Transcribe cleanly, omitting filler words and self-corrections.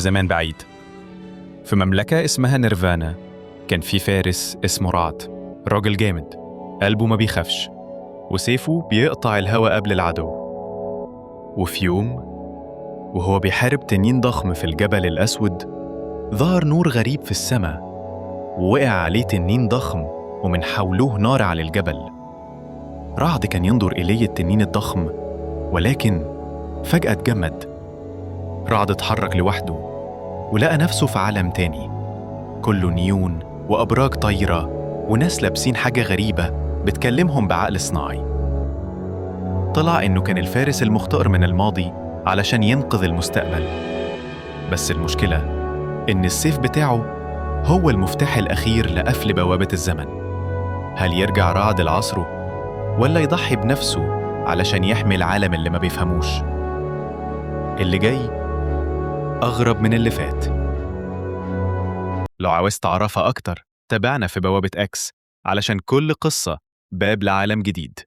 زمان بعيد، في مملكة اسمها نيرفانا، كان في فارس اسمه رعد، راجل جامد، قلبه ما بيخافش، وسيفه بيقطع الهوا قبل العدو. وفي يوم وهو بيحارب تنين ضخم في الجبل الأسود، ظهر نور غريب في السماء، ووقع عليه تنين ضخم ومن حوله نار على الجبل. رعد كان ينظر إليه التنين الضخم، ولكن فجأة اتجمد. رعد اتحرك لوحده ولقى نفسه في عالم تاني، كله نيون وأبراج طايرة وناس لابسين حاجة غريبة بتكلمهم بعقل صناعي. طلع إنه كان الفارس المختار من الماضي علشان ينقذ المستقبل، بس المشكلة إن السيف بتاعه هو المفتاح الأخير لقفل بوابة الزمن. هل يرجع رعد لعصره ولا يضحي بنفسه علشان يحمي العالم اللي ما بيفهموش؟ اللي جاي أغرب من اللي فات. لو عاوز تعرفها أكتر تابعنا في بوابة إكس علشان كل قصة باب لعالم جديد.